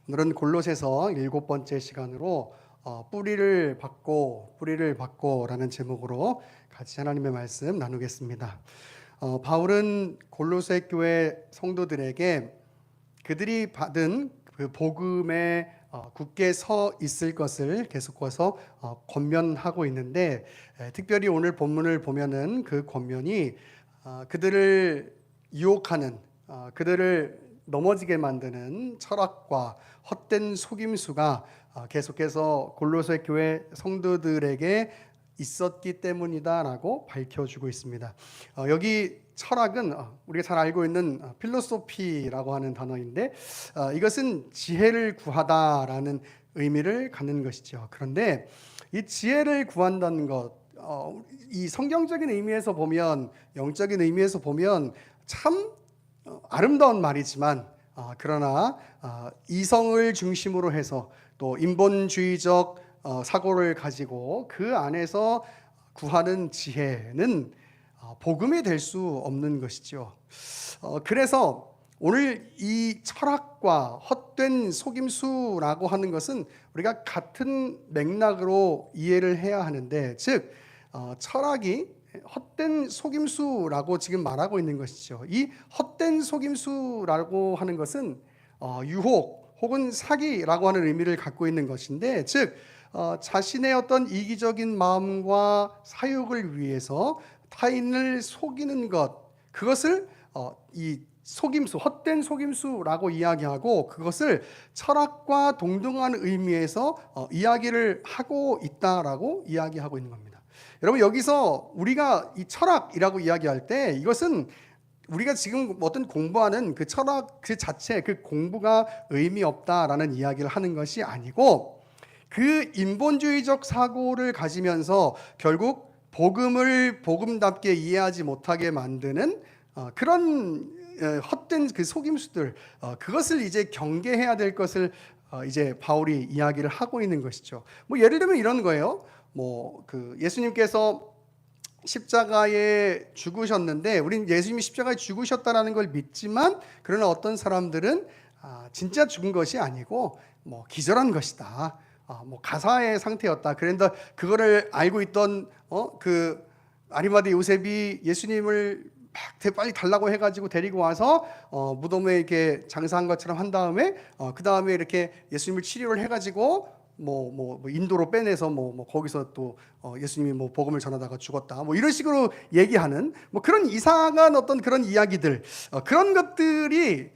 오늘은 골로새서 7번째 시간으로 뿌리를 받고라는 제목으로 같이 하나님의 말씀 나누겠습니다. 바울은 골로새 교회 성도들에게 그들이 받은 그 복음에 굳게 서 있을 것을 계속해서 권면하고 있는데, 특별히 오늘 본문을 보면은 그 권면이 그들을 유혹하는, 그들을 넘어지게 만드는 철학과 헛된 속임수가 계속해서 골로새 교회 성도들에게 있었기 때문이다라고 밝혀주고 있습니다. 여기 철학은 우리가 잘 알고 있는 필로소피라고 하는 단어인데, 이것은 지혜를 구하다라는 의미를 갖는 것이죠. 그런데 이 지혜를 구한다는 것, 이 성경적인 의미에서 보면, 영적인 의미에서 보면 참 아름다운 말이지만, 그러나 이성을 중심으로 해서 또 인본주의적 사고를 가지고 그 안에서 구하는 지혜는 복음이 될 수 없는 것이죠. 그래서 오늘 이 철학과 헛된 속임수라고 하는 것은 우리가 같은 맥락으로 이해를 해야 하는데, 즉 철학이 헛된 속임수라고 지금 말하고 있는 것이죠. 이 헛된 속임수라고 하는 것은 유혹 혹은 사기라고 하는 의미를 갖고 있는 것인데, 즉 자신의 어떤 이기적인 마음과 사욕을 위해서 타인을 속이는 것, 그것을 이 속임수, 헛된 속임수라고 이야기하고, 그것을 철학과 동등한 의미에서 이야기를 하고 있다라고 이야기하고 있는 겁니다. 여러분, 여기서 우리가 이 철학이라고 이야기할 때, 이것은 우리가 지금 어떤 공부하는 그 철학 그 자체, 그 공부가 의미 없다라는 이야기를 하는 것이 아니고, 그 인본주의적 사고를 가지면서 결국 복음을 복음답게 이해하지 못하게 만드는 그런 헛된 그 속임수들, 그것을 이제 경계해야 될 것을 이제 바울이 이야기를 하고 있는 것이죠. 뭐 예를 들면 이런 거예요. 그 예수님께서 십자가에 죽으셨는데, 우린 예수님이 십자가에 죽으셨다라는 걸 믿지만, 그러나 어떤 사람들은 진짜 죽은 것이 아니고 기절한 것이다, 가사의 상태였다. 그런데 그거를 알고 있던 그 아리마대 요셉이 예수님을 막 빨리 달라고 해가지고 데리고 와서 무덤에 이렇게 장사한 것처럼 한 다음에 그 다음에 이렇게 예수님을 치료를 해가지고 인도로 빼내서 거기서 또 예수님이 복음을 전하다가 죽었다, 이런 식으로 얘기하는 그런 이상한 어떤 그런 이야기들, 그런 것들이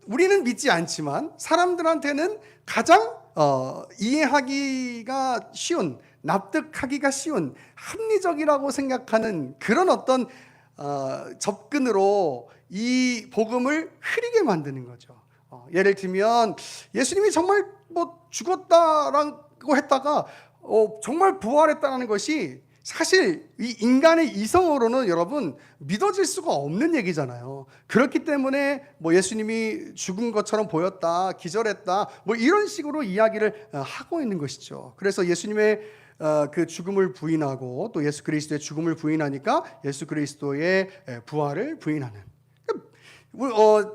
우리는 믿지 않지만 사람들한테는 가장 이해하기가 쉬운, 납득하기가 쉬운, 합리적이라고 생각하는 그런 어떤 접근으로 이 복음을 흐리게 만드는 거죠. 예를 들면 예수님이 정말 죽었다라고 했다가 정말 부활했다는 것이 사실 이 인간의 이성으로는 여러분 믿어질 수가 없는 얘기잖아요. 그렇기 때문에 예수님이 죽은 것처럼 보였다, 기절했다, 이런 식으로 이야기를 하고 있는 것이죠. 그래서 예수님의 그 죽음을 부인하고 또 예수 그리스도의 죽음을 부인하니까 예수 그리스도의 부활을 부인하는,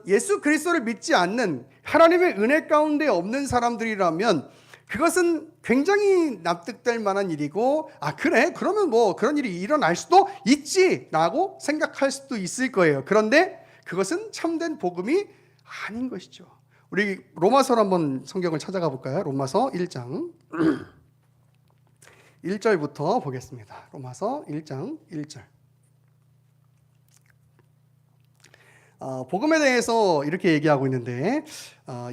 예수 그리스도를 믿지 않는, 하나님의 은혜 가운데 없는 사람들이라면 그것은 굉장히 납득될 만한 일이고, 그래? 그러면 그런 일이 일어날 수도 있지라고 생각할 수도 있을 거예요. 그런데 그것은 참된 복음이 아닌 것이죠. 우리 로마서로 한번 성경을 찾아가 볼까요? 로마서 1장 1절부터 보겠습니다. 로마서 1장 1절. 복음에 대해서 이렇게 얘기하고 있는데,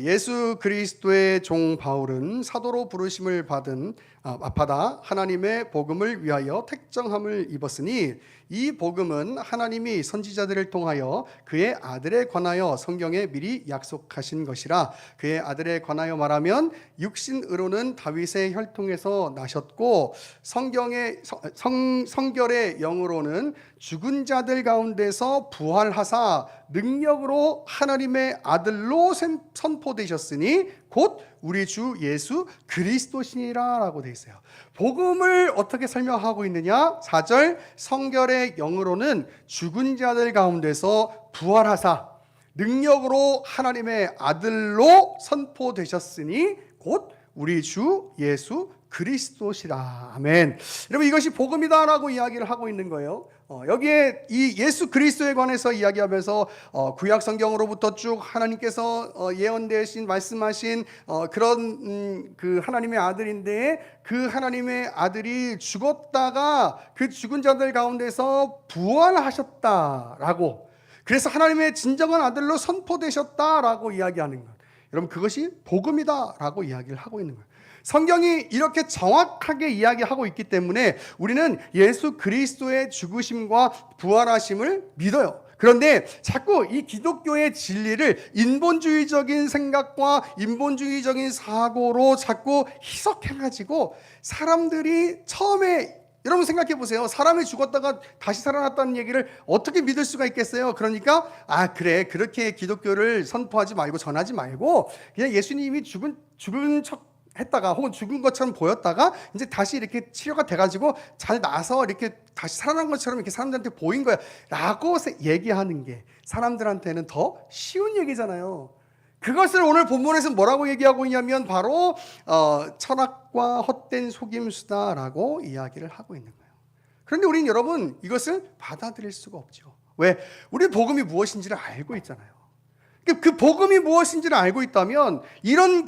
예수 그리스도의 종 바울은 사도로 부르심을 받아 하나님의 복음을 위하여 택정함을 입었으니, 이 복음은 하나님이 선지자들을 통하여 그의 아들에 관하여 성경에 미리 약속하신 것이라. 그의 아들에 관하여 말하면 육신으로는 다윗의 혈통에서 나셨고, 성결의 영으로는 죽은 자들 가운데서 부활하사 능력으로 하나님의 아들로 선포되셨으니 곧 우리 주 예수 그리스도시니라 라고 되어 있어요. 복음을 어떻게 설명하고 있느냐? 4절, 성결의 영으로는 죽은 자들 가운데서 부활하사 능력으로 하나님의 아들로 선포되셨으니 곧 우리 주 예수 그리스도시라. 아멘. 여러분, 이것이 복음이다라고 이야기를 하고 있는 거예요. 여기에 이 예수 그리스도에 관해서 이야기하면서 구약 성경으로부터 쭉 하나님께서 예언되신 말씀하신 그런 그 하나님의 아들인데, 그 하나님의 아들이 죽었다가 그 죽은 자들 가운데서 부활하셨다라고, 그래서 하나님의 진정한 아들로 선포되셨다라고 이야기하는 것. 여러분, 그것이 복음이다라고 이야기를 하고 있는 거예요. 성경이 이렇게 정확하게 이야기하고 있기 때문에 우리는 예수 그리스도의 죽으심과 부활하심을 믿어요. 그런데 자꾸 이 기독교의 진리를 인본주의적인 생각과 인본주의적인 사고로 자꾸 희석해가지고 사람들이 처음에, 여러분 생각해 보세요. 사람이 죽었다가 다시 살아났다는 얘기를 어떻게 믿을 수가 있겠어요? 그러니까 그래, 그렇게 기독교를 선포하지 말고 전하지 말고 그냥 예수님이 죽은 척 했다가 혹은 죽은 것처럼 보였다가 이제 다시 이렇게 치료가 돼가지고 잘 나서 이렇게 다시 살아난 것처럼 이렇게 사람들한테 보인 거야 라고 얘기하는 게 사람들한테는 더 쉬운 얘기잖아요. 그것을 오늘 본문에서 뭐라고 얘기하고 있냐면 바로 철학과 헛된 속임수다라고 이야기를 하고 있는 거예요. 그런데 우리는, 여러분, 이것을 받아들일 수가 없죠. 왜? 우리는 복음이 무엇인지를 알고 있잖아요. 그 복음이 무엇인지를 알고 있다면 이런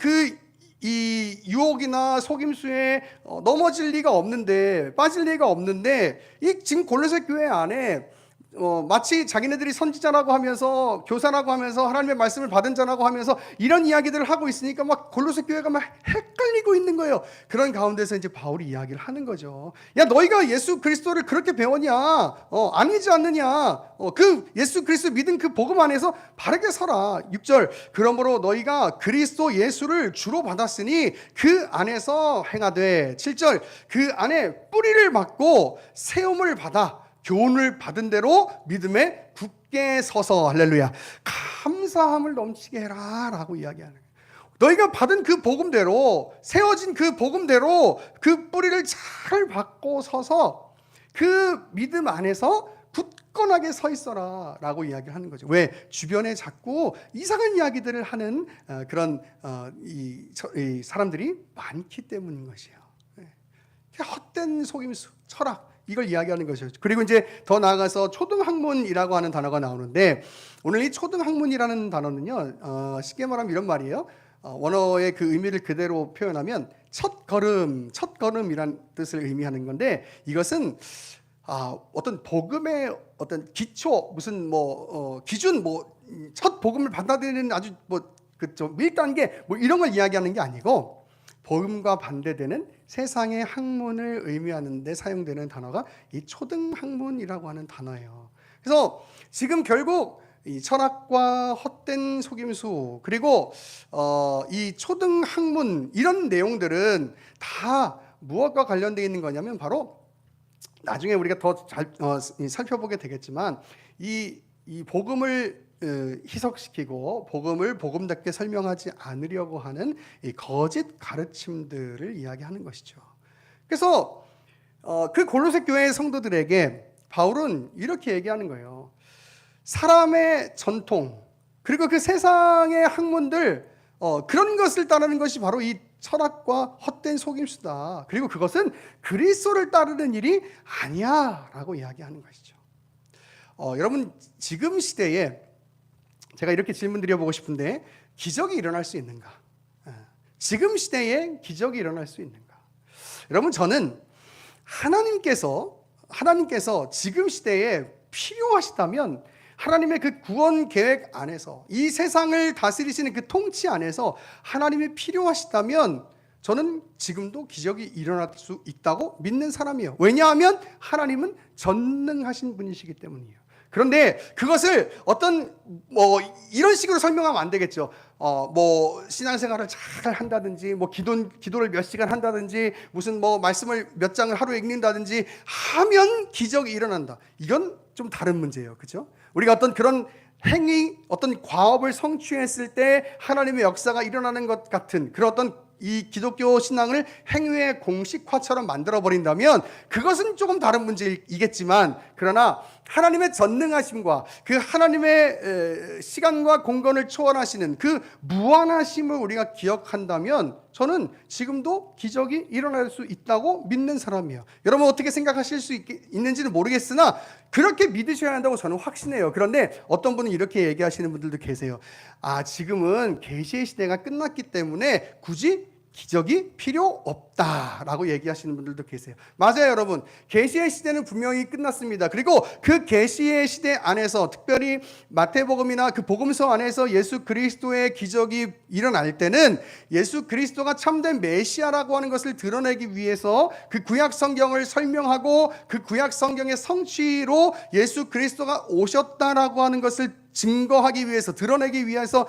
이 유혹이나 속임수에 넘어질 리가 없는데, 빠질 리가 없는데, 이 지금 골로새 교회 안에 마치 자기네들이 선지자라고 하면서, 교사라고 하면서, 하나님의 말씀을 받은 자라고 하면서 이런 이야기들을 하고 있으니까 막 골로새 교회가 막 헷갈리고 있는 거예요. 그런 가운데서 이제 바울이 이야기를 하는 거죠. 야, 너희가 예수 그리스도를 그렇게 배웠냐? 아니지 않느냐? 그 예수 그리스도 믿은 그 복음 안에서 바르게 서라. 6절, 그러므로 너희가 그리스도 예수를 주로 받았으니 그 안에서 행하되. 7절, 그 안에 뿌리를 맞고 세움을 받아 교훈을 받은 대로 믿음에 굳게 서서, 할렐루야, 감사함을 넘치게 해라 라고 이야기하는 거예요. 너희가 받은 그 복음대로, 세워진 그 복음대로 그 뿌리를 잘 받고 서서 그 믿음 안에서 굳건하게 서 있어라 라고 이야기를 하는 거죠. 왜? 주변에 자꾸 이상한 이야기들을 하는 그런 이 사람들이 많기 때문인 것이에요. 헛된 속임수, 철학, 이걸 이야기하는 것이죠. 그리고 이제 더 나아가서 초등학문이라고 하는 단어가 나오는데, 오늘 이 초등학문이라는 단어는요, 쉽게 말하면 이런 말이에요. 원어의 그 의미를 그대로 표현하면 첫걸음이란 뜻을 의미하는 건데, 이것은 어떤 복음의 어떤 기초, 무슨 기준, 첫 복음을 받아들이는 아주 좀 1단계 이런 걸 이야기하는 게 아니고, 복음과 반대되는 세상의 학문을 의미하는 데 사용되는 단어가 이 초등학문이라고 하는 단어예요. 그래서 지금 결국 이 철학과 헛된 속임수, 그리고 이 초등학문, 이런 내용들은 다 무엇과 관련되어 있는 거냐면 바로 나중에 우리가 더 잘 살펴보게 되겠지만 이 복음을 희석시키고 복음을 복음답게 설명하지 않으려고 하는 이 거짓 가르침들을 이야기하는 것이죠. 그래서 그 골로새 교회의 성도들에게 바울은 이렇게 얘기하는 거예요. 사람의 전통, 그리고 그 세상의 학문들, 그런 것을 따르는 것이 바로 이 철학과 헛된 속임수다. 그리고 그것은 그리스도를 따르는 일이 아니야 라고 이야기하는 것이죠. 여러분, 지금 시대에 제가 이렇게 질문 드려보고 싶은데, 기적이 일어날 수 있는가? 지금 시대에 기적이 일어날 수 있는가? 여러분, 저는 하나님께서 지금 시대에 필요하시다면, 하나님의 그 구원 계획 안에서, 이 세상을 다스리시는 그 통치 안에서 하나님이 필요하시다면 저는 지금도 기적이 일어날 수 있다고 믿는 사람이에요. 왜냐하면 하나님은 전능하신 분이시기 때문이에요. 그런데 그것을 어떤 이런 식으로 설명하면 안 되겠죠. 신앙생활을 잘 한다든지, 기도를 몇 시간 한다든지, 무슨 말씀을 몇 장을 하루에 읽는다든지 하면 기적이 일어난다. 이건 좀 다른 문제예요. 그렇죠? 우리가 어떤 그런 행위, 어떤 과업을 성취했을 때 하나님의 역사가 일어나는 것 같은 그런 어떤 이 기독교 신앙을 행위의 공식화처럼 만들어 버린다면 그것은 조금 다른 문제이겠지만, 그러나 하나님의 전능하심과 그 하나님의 시간과 공간을 초월하시는 그 무한하심을 우리가 기억한다면 저는 지금도 기적이 일어날 수 있다고 믿는 사람이에요. 여러분 어떻게 생각하실 수 있는지는 모르겠으나 그렇게 믿으셔야 한다고 저는 확신해요. 그런데 어떤 분은 이렇게 얘기하시는 분들도 계세요. 지금은 계시의 시대가 끝났기 때문에 굳이 기적이 필요 없다라고 얘기하시는 분들도 계세요. 맞아요, 여러분. 계시의 시대는 분명히 끝났습니다. 그리고 그 계시의 시대 안에서, 특별히 마태복음이나 그 복음서 안에서 예수 그리스도의 기적이 일어날 때는 예수 그리스도가 참된 메시아라고 하는 것을 드러내기 위해서 그 구약 성경을 설명하고 그 구약 성경의 성취로 예수 그리스도가 오셨다라고 하는 것을 증거하기 위해서, 드러내기 위해서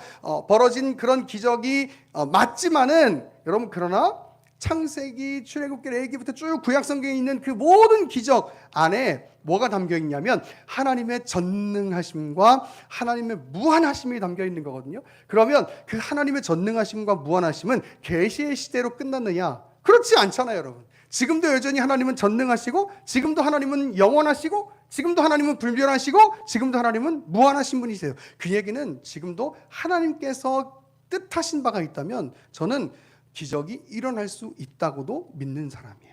벌어진 그런 기적이 맞지만은, 여러분 그러나 창세기, 출애굽기, 레위기부터 쭉 구약 성경에 있는 그 모든 기적 안에 뭐가 담겨 있냐면 하나님의 전능하심과 하나님의 무한하심이 담겨 있는 거거든요. 그러면 그 하나님의 전능하심과 무한하심은 계시의 시대로 끝났느냐? 그렇지 않잖아요, 여러분. 지금도 여전히 하나님은 전능하시고, 지금도 하나님은 영원하시고, 지금도 하나님은 불변하시고, 지금도 하나님은 무한하신 분이세요. 그 얘기는 지금도 하나님께서 뜻하신 바가 있다면 저는 기적이 일어날 수 있다고도 믿는 사람이에요.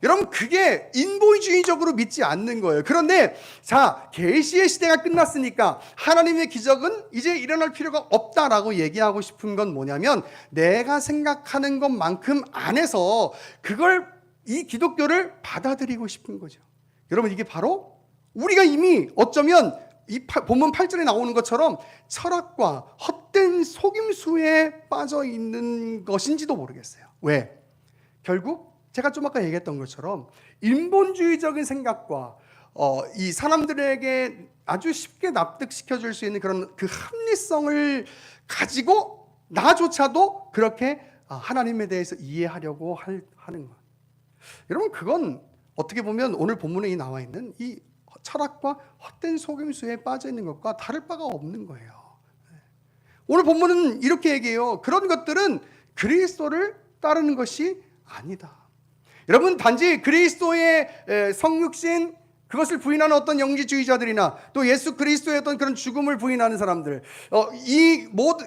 여러분 그게 인본주의적으로 믿지 않는 거예요. 그런데 계시의 시대가 끝났으니까 하나님의 기적은 이제 일어날 필요가 없다라고 얘기하고 싶은 건 뭐냐면, 내가 생각하는 것만큼 안에서 이 기독교를 받아들이고 싶은 거죠. 여러분 이게 바로 우리가 이미 어쩌면 이 본문 8절에 나오는 것처럼 철학과 헛된 속임수에 빠져 있는 것인지도 모르겠어요. 왜? 결국 제가 좀 아까 얘기했던 것처럼 인본주의적인 생각과 이 사람들에게 아주 쉽게 납득시켜 줄 수 있는 그런 그 합리성을 가지고 나조차도 그렇게 하나님에 대해서 이해하려고 하는 것. 여러분 그건 어떻게 보면 오늘 본문에 나와 있는 이 철학과 헛된 속임수에 빠져 있는 것과 다를 바가 없는 거예요. 오늘 본문은 이렇게 얘기해요. 그런 것들은 그리스도를 따르는 것이 아니다. 여러분 단지 그리스도의 성육신, 그것을 부인하는 어떤 영지주의자들이나 또 예수 그리스도의 어떤 그런 죽음을 부인하는 사람들,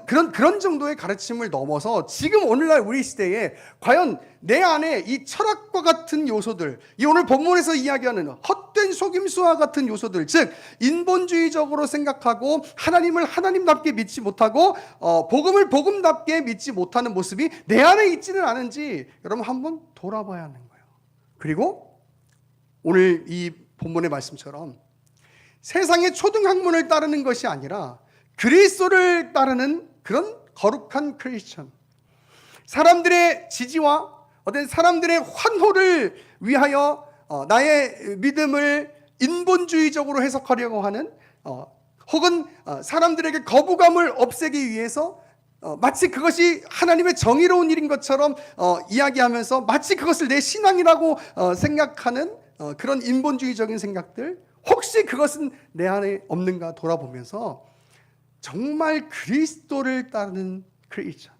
그런 정도의 가르침을 넘어서 지금 오늘날 우리 시대에 과연 내 안에 이 철학과 같은 요소들, 이 오늘 본문에서 이야기하는 헛된 속임수와 같은 요소들, 즉 인본주의적으로 생각하고 하나님을 하나님답게 믿지 못하고 복음을 복음답게 믿지 못하는 모습이 내 안에 있지는 않은지 여러분 한번 돌아봐야 하는 거예요. 그리고 오늘 이 본문의 말씀처럼 세상의 초등학문을 따르는 것이 아니라 그리스도를 따르는 그런 거룩한 크리스천, 사람들의 지지와 어떤 사람들의 환호를 위하여 나의 믿음을 인본주의적으로 해석하려고 하는, 혹은 사람들에게 거부감을 없애기 위해서 마치 그것이 하나님의 정의로운 일인 것처럼 이야기하면서 마치 그것을 내 신앙이라고 생각하는 그런 인본주의적인 생각들, 혹시 그것은 내 안에 없는가 돌아보면서 정말 그리스도를 따르는 크리스천,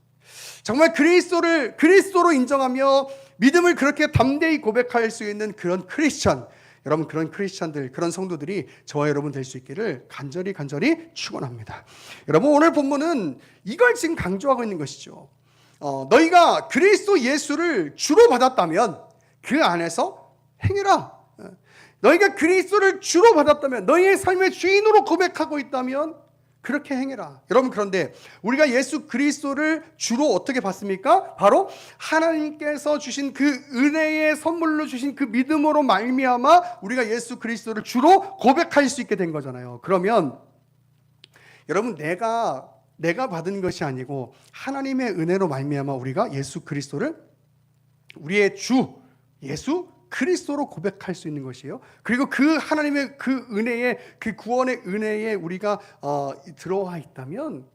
정말 그리스도로 인정하며 믿음을 그렇게 담대히 고백할 수 있는 그런 크리스천, 여러분 그런 크리스천들, 그런 성도들이 저와 여러분 될 수 있기를 간절히 축원합니다. 여러분 오늘 본문은 이걸 지금 강조하고 있는 것이죠. 너희가 그리스도 예수를 주로 받았다면 그 안에서 행해라. 너희가 그리스도를 주로 받았다면, 너희의 삶의 주인으로 고백하고 있다면 그렇게 행해라. 여러분 그런데 우리가 예수 그리스도를 주로 어떻게 받습니까? 바로 하나님께서 주신 그 은혜의 선물로 주신 그 믿음으로 말미암아 우리가 예수 그리스도를 주로 고백할 수 있게 된 거잖아요. 그러면 여러분 내가 받은 것이 아니고 하나님의 은혜로 말미암아 우리가 예수 그리스도를 우리의 주 예수 그리스도로 고백할 수 있는 것이에요. 그리고 그 하나님의 그 은혜에, 그 구원의 은혜에 우리가 들어와 있다면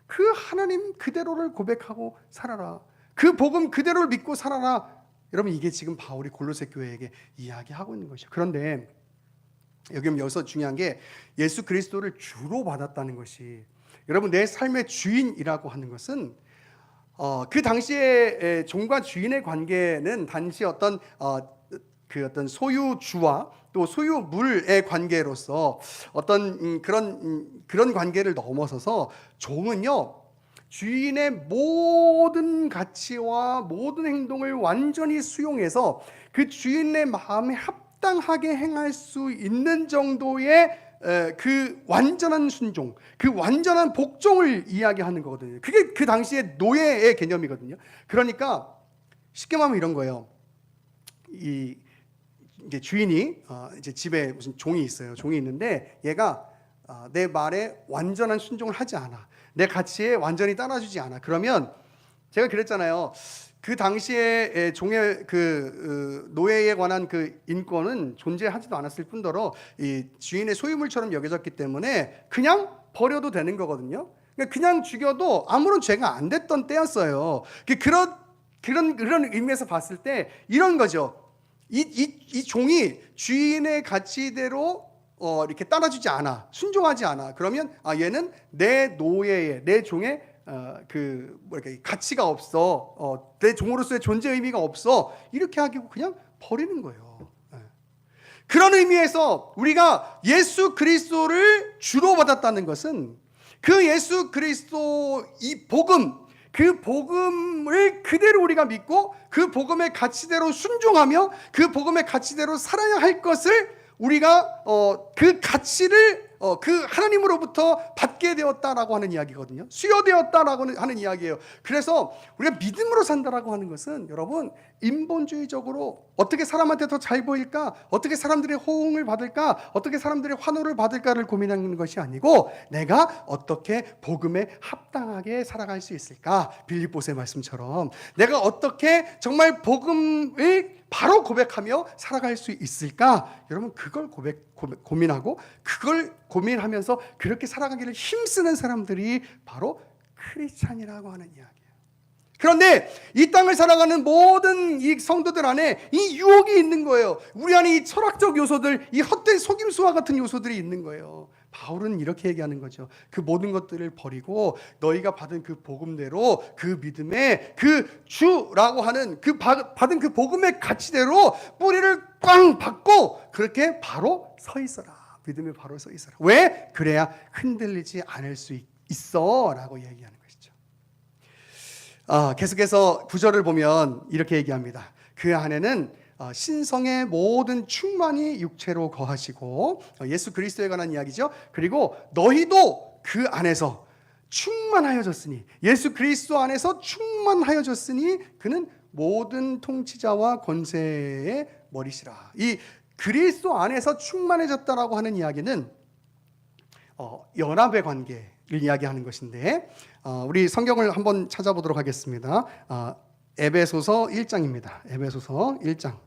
그 하나님 그대로를 고백하고 살아라. 그 복음 그대로를 믿고 살아라. 여러분 이게 지금 바울이 골로새 교회에게 이야기하고 있는 것이에요. 그런데 여기서 중요한 게 예수 그리스도를 주로 받았다는 것이, 여러분 내 삶의 주인이라고 하는 것은 그 당시에 종과 주인의 관계는 단지 어떤 어떤 소유주와 또 소유물의 관계로서 어떤 그런 관계를 넘어서서 종은요, 주인의 모든 가치와 모든 행동을 완전히 수용해서 그 주인의 마음에 합당하게 행할 수 있는 정도의 그 완전한 순종, 그 완전한 복종을 이야기하는 거거든요. 그게 그 당시의 노예의 개념이거든요. 그러니까 쉽게 말하면 이런 거예요. 이제 주인이 이제 집에 무슨 종이 있어요. 종이 있는데 얘가 내 말에 완전한 순종을 하지 않아. 내 가치에 완전히 따라주지 않아. 그러면 제가 그랬잖아요. 그 당시에 종의 노예에 관한 그 인권은 존재하지도 않았을 뿐더러 이 주인의 소유물처럼 여겨졌기 때문에 그냥 버려도 되는 거거든요. 그냥 죽여도 아무런 죄가 안 됐던 때였어요. 그런 의미에서 봤을 때 이런 거죠. 이 종이 주인의 가치대로 이렇게 따라주지 않아, 순종하지 않아. 그러면 얘는 내 노예의, 내 종의 가치가 없어, 내 종으로서의 존재 의미가 없어, 이렇게 하고 그냥 버리는 거예요. 그런 의미에서 우리가 예수 그리스도를 주로 받았다는 것은 그 예수 그리스도 이 복음, 그 복음을 그대로 우리가 믿고 그 복음의 가치대로 순종하며 그 복음의 가치대로 살아야 할 것을 우리가 그 가치를 그 하나님으로부터 받게 되었다라고 하는 이야기거든요. 수여되었다라고 하는 이야기예요. 그래서 우리가 믿음으로 산다라고 하는 것은 여러분 인본주의적으로 어떻게 사람한테 더 잘 보일까, 어떻게 사람들의 호응을 받을까, 어떻게 사람들의 환호를 받을까를 고민하는 것이 아니고 내가 어떻게 복음에 합당하게 살아갈 수 있을까. 빌립보서의 말씀처럼 내가 어떻게 정말 복음을 바로 고백하며 살아갈 수 있을까? 여러분 그걸 고민하고 그걸 고민하면서 그렇게 살아가기를 힘쓰는 사람들이 바로 크리스찬이라고 하는 이야기예요. 그런데 이 땅을 살아가는 모든 이 성도들 안에 이 유혹이 있는 거예요. 우리 안에 이 철학적 요소들, 이 헛된 속임수와 같은 요소들이 있는 거예요. 바울은 이렇게 얘기하는 거죠. 그 모든 것들을 버리고 너희가 받은 그 복음대로 그 믿음의 그 주라고 하는 그 받은 그 복음의 가치대로 뿌리를 꽝 받고 그렇게 바로 서 있어라. 믿음에 바로 서 있어라. 왜? 그래야 흔들리지 않을 수 있어 라고 얘기하는 것이죠. 계속해서 9절을 보면 이렇게 얘기합니다. 그 안에는 신성의 모든 충만이 육체로 거하시고, 예수 그리스도에 관한 이야기죠. 그리고 너희도 그 안에서 충만하여졌으니, 예수 그리스도 안에서 충만하여졌으니 그는 모든 통치자와 권세의 머리시라. 이 그리스도 안에서 충만해졌다라고 하는 이야기는 연합의 관계를 이야기하는 것인데, 우리 성경을 한번 찾아보도록 하겠습니다. 에베소서 1장입니다. 에베소서 1장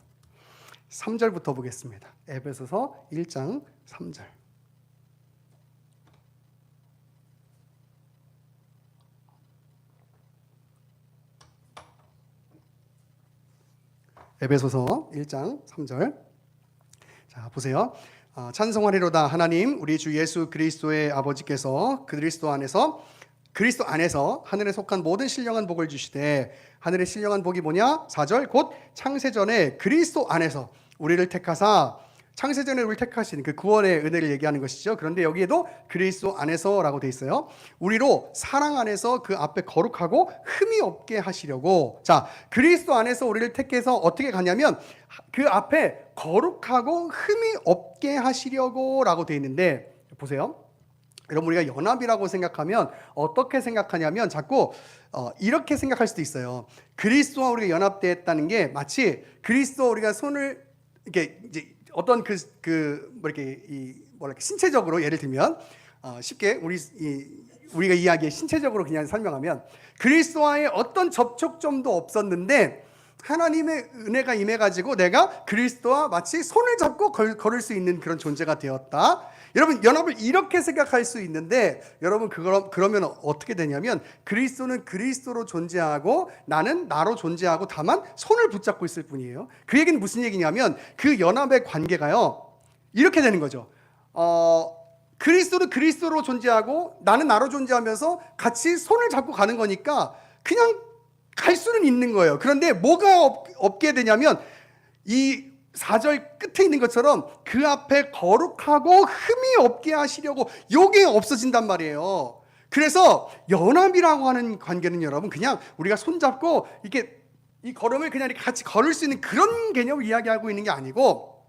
3절부터 보겠습니다. 에베소서 1장 3절. 에베소서 1장 3절. 자, 보세요. 찬송하리로다 하나님 우리 주 예수 그리스도의 아버지께서 그리스도 안에서 하늘에 속한 모든 신령한 복을 주시되, 하늘의 신령한 복이 뭐냐? 4절 곧 창세전에 그리스도 안에서 우리를 택하사, 창세전에 우리를 택하신 그 구원의 은혜를 얘기하는 것이죠. 그런데 여기에도 그리스도 안에서라고 돼 있어요. 우리로 사랑 안에서 그 앞에 거룩하고 흠이 없게 하시려고. 자, 그리스도 안에서 우리를 택해서 어떻게 가냐면 그 앞에 거룩하고 흠이 없게 하시려고 라고 돼 있는데, 보세요. 여러분 우리가 연합이라고 생각하면 어떻게 생각하냐면 자꾸 이렇게 생각할 수도 있어요. 그리스도와 우리가 연합되었다는 게 마치 그리스도와 우리가 손을 이렇게 이제 어떤 신체적으로, 예를 들면 쉽게 우리가 이야기에 신체적으로 그냥 설명하면 그리스도와의 어떤 접촉점도 없었는데 하나님의 은혜가 임해가지고 내가 그리스도와 마치 손을 잡고 걸을 수 있는 그런 존재가 되었다. 여러분 연합을 이렇게 생각할 수 있는데, 여러분 그러면 어떻게 되냐면 그리스도는 그리스도로 존재하고 나는 나로 존재하고 다만 손을 붙잡고 있을 뿐이에요. 그 얘기는 무슨 얘기냐면 그 연합의 관계가요 이렇게 되는 거죠. 그리스도는 그리스도로 존재하고 나는 나로 존재하면서 같이 손을 잡고 가는 거니까 그냥 갈 수는 있는 거예요. 그런데 뭐가 없게 되냐면 이 4절 끝에 있는 것처럼 그 앞에 거룩하고 흠이 없게 하시려고 요게 없어진단 말이에요. 그래서 연합이라고 하는 관계는 여러분 그냥 우리가 손잡고 이렇게 이 걸음을 그냥 이렇게 같이 걸을 수 있는 그런 개념을 이야기하고 있는 게 아니고,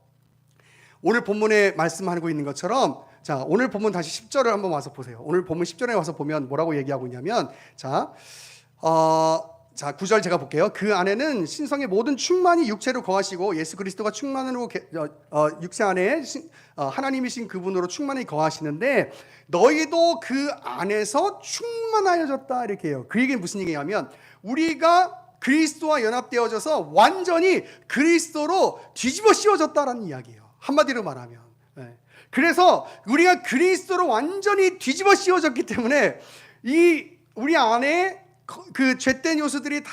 오늘 본문에 말씀하고 있는 것처럼, 자, 오늘 본문 다시 10절을 한번 와서 보세요. 오늘 본문 10절에 와서 보면 뭐라고 얘기하고 있냐면, 자, 9절 제가 볼게요. 그 안에는 신성의 모든 충만이 육체로 거하시고 예수 그리스도가 충만으로 육체 안에 하나님이신 그분으로 충만히 거하시는데 너희도 그 안에서 충만하여졌다, 이렇게 해요. 그 얘기는 무슨 얘기냐면 우리가 그리스도와 연합되어져서 완전히 그리스도로 뒤집어 씌워졌다라는 이야기예요. 한마디로 말하면. 그래서 우리가 그리스도로 완전히 뒤집어 씌워졌기 때문에 이 우리 안에 그 죄된 요소들이 다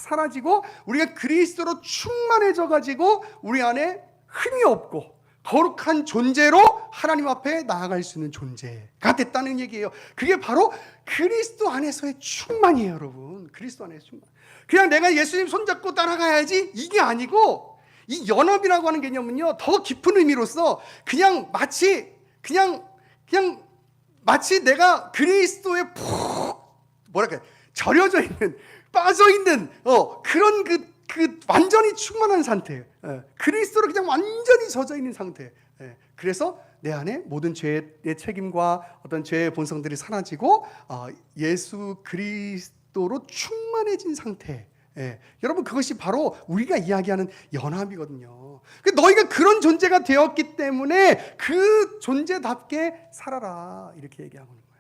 사라지고 우리가 그리스도로 충만해져 가지고 우리 안에 흠이 없고 거룩한 존재로 하나님 앞에 나아갈 수 있는 존재가 됐다는 얘기예요. 그게 바로 그리스도 안에서의 충만이에요, 여러분. 그리스도 안에서의 충만. 그냥 내가 예수님 손잡고 따라가야지 이게 아니고, 이 연합이라고 하는 개념은요 더 깊은 의미로서 그냥 마치 내가 그리스도에 푹 절여져 있는, 빠져 있는 그런 그 완전히 충만한 상태, 그리스도로 그냥 완전히 젖어 있는 상태. 그래서 내 안에 모든 죄의 책임과 어떤 죄의 본성들이 사라지고 예수 그리스도로 충만해진 상태. 여러분, 그것이 바로 우리가 이야기하는 연합이거든요. 너희가 그런 존재가 되었기 때문에 그 존재답게 살아라, 이렇게 얘기하고 있는 거예요.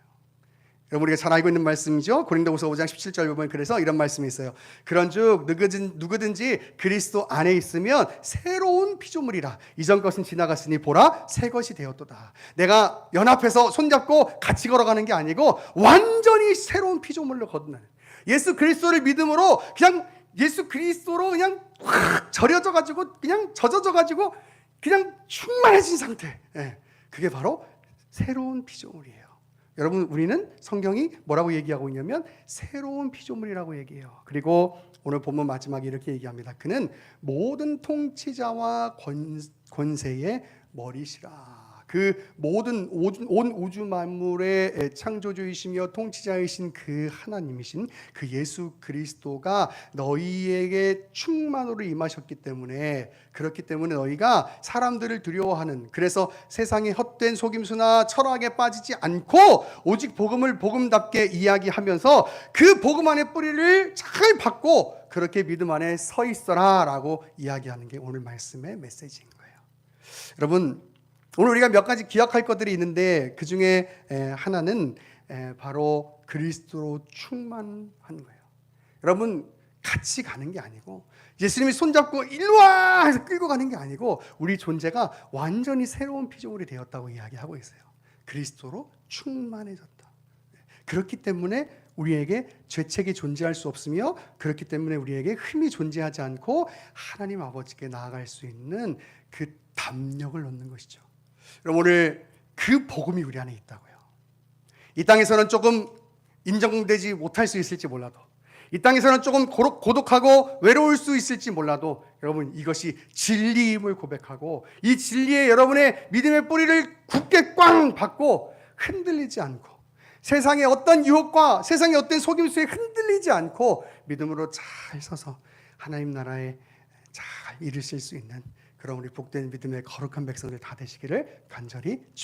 여러분, 우리가 잘 알고 있는 말씀이죠. 고린도후서 5장 17절 보면 그래서 이런 말씀이 있어요. 그런즉 누구든지 그리스도 안에 있으면 새로운 피조물이라. 이전 것은 지나갔으니 보라 새 것이 되었도다. 내가 연합해서 손잡고 같이 걸어가는 게 아니고 완전히 새로운 피조물로 거듭나는, 예수 그리스도를 믿음으로 그냥 예수 그리스도로 그냥 확 절여져 가지고 그냥 젖어져 가지고 그냥 충만해진 상태. 그게 바로 새로운 피조물이에요. 여러분, 우리는 성경이 뭐라고 얘기하고 있냐면 새로운 피조물이라고 얘기해요. 그리고 오늘 본문 마지막에 이렇게 얘기합니다. 그는 모든 통치자와 권세의 머리시라. 그 모든 온 우주 만물의 창조주이시며 통치자이신 그 하나님이신 그 예수 그리스도가 너희에게 충만으로 임하셨기 때문에, 그렇기 때문에 너희가 사람들을 두려워하는, 그래서 세상의 헛된 속임수나 철학에 빠지지 않고 오직 복음을 복음답게 이야기하면서 그 복음 안에 뿌리를 잘 받고 그렇게 믿음 안에 서 있어라 라고 이야기하는 게 오늘 말씀의 메시지인 거예요. 여러분, 오늘 우리가 몇 가지 기억할 것들이 있는데 그 중에 하나는 바로 그리스도로 충만한 거예요. 여러분, 같이 가는 게 아니고 예수님이 손잡고 일로와 해서 끌고 가는 게 아니고 우리 존재가 완전히 새로운 피조물이 되었다고 이야기하고 있어요. 그리스도로 충만해졌다. 그렇기 때문에 우리에게 죄책이 존재할 수 없으며, 그렇기 때문에 우리에게 흠이 존재하지 않고 하나님 아버지께 나아갈 수 있는 그 담력을 얻는 것이죠. 여러분, 오늘 그 복음이 우리 안에 있다고요. 이 땅에서는 조금 인정되지 못할 수 있을지 몰라도, 이 땅에서는 조금 고독하고 외로울 수 있을지 몰라도, 여러분, 이것이 진리임을 고백하고 이 진리에 여러분의 믿음의 뿌리를 굳게 꽝 받고 흔들리지 않고 세상의 어떤 유혹과 세상의 어떤 속임수에 흔들리지 않고 믿음으로 잘 서서 하나님 나라에 잘 이르실 수 있는 그런 우리 복된 믿음의 거룩한 백성들 다 되시기를 간절히 축복합니다.